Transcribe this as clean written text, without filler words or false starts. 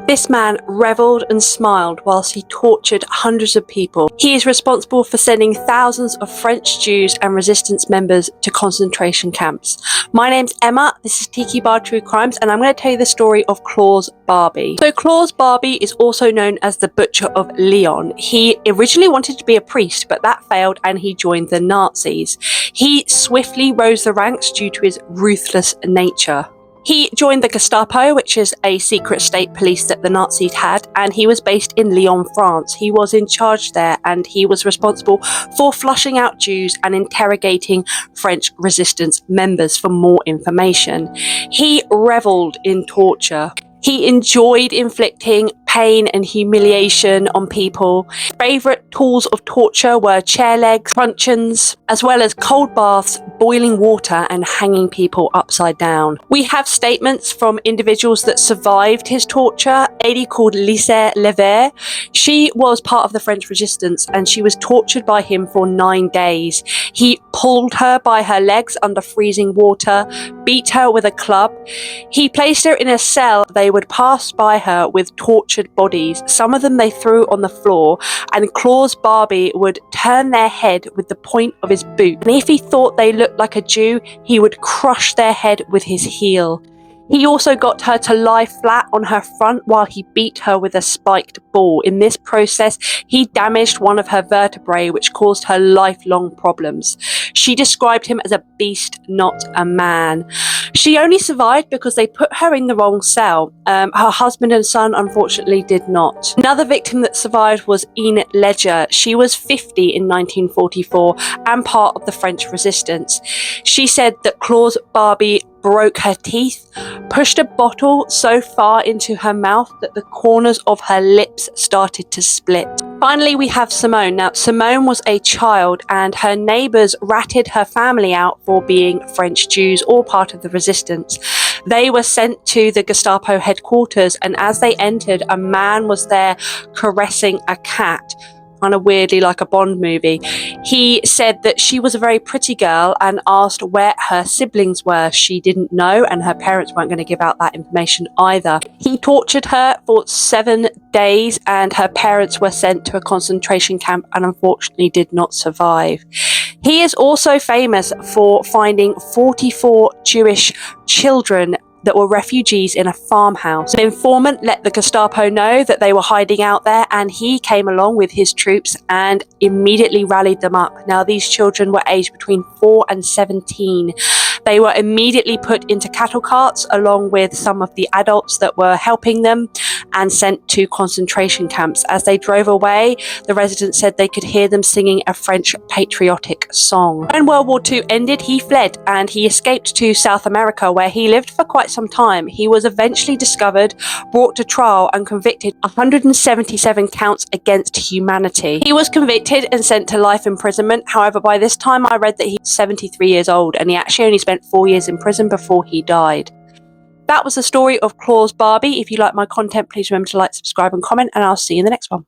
This man revelled and smiled whilst he tortured hundreds of people. He is responsible for sending thousands of French Jews and resistance members to concentration camps. My name's Emma, this is Tiki Bar True Crimes, and I'm going to tell you the story of Klaus Barbie. So Klaus Barbie is also known as the Butcher of Lyon. He originally wanted to be a priest, but that failed and he joined the Nazis. He swiftly rose the ranks due to his ruthless nature. He joined the Gestapo, which is a secret state police that the Nazis had, and he was based in Lyon, France. He was in charge there, and he was responsible for flushing out Jews and interrogating French resistance members for more information. He revelled in torture. He enjoyed inflicting pain and humiliation on people. Favourite tools of torture were chair legs, truncheons, as well as cold baths, boiling water, and hanging people upside down. We have statements from individuals that survived his torture. A lady called Lise Lever. She was part of the French resistance and she was tortured by him for 9 days. He pulled her by her legs under freezing water, beat her with a club. He placed her in a cell. They would pass by her with tortured bodies. Some of them they threw on the floor, and Klaus Barbie would turn their head with the point of his boot. And if he thought they looked like a Jew, he would crush their head with his heel. He also got her to lie flat on her front while he beat her with a spiked ball. In this process, he damaged one of her vertebrae, which caused her lifelong problems. She described him as a beast, not a man. She only survived because they put her in the wrong cell. Her husband and son, unfortunately, did not. Another victim that survived was Enid Ledger. She was 50 in 1944 and part of the French resistance. She said that Klaus Barbie broke her teeth, pushed a bottle so far into her mouth that the corners of her lips started to split. Finally, we have Simone. Now, Simone was a child and her neighbours ratted her family out for being French Jews or part of the resistance. They were sent to the Gestapo headquarters, and as they entered, a man was there caressing a cat. Kind of weirdly like a Bond movie. He said that she was a very pretty girl and asked where her siblings were. She didn't know, and her parents weren't going to give out that information either. He tortured her for 7 days, and her parents were sent to a concentration camp and unfortunately did not survive. He is also famous for finding 44 Jewish children that were refugees in a farmhouse. An informant let the Gestapo know that they were hiding out there, and he came along with his troops and immediately rallied them up. Now, these children were aged between 4 and 17. They were immediately put into cattle carts along with some of the adults that were helping them and sent to concentration camps. As they drove away, the residents said they could hear them singing a French patriotic song. When World War II ended, he fled and he escaped to South America, where he lived for quite some time. He was eventually discovered, brought to trial, and convicted 177 counts against humanity. He was convicted and sent to life imprisonment. However, by this time I read that he was 73 years old and he actually only spent 4 years in prison before he died. That was the story of Klaus Barbie. If you like my content, please remember to like, subscribe, and comment, and I'll see you in the next one.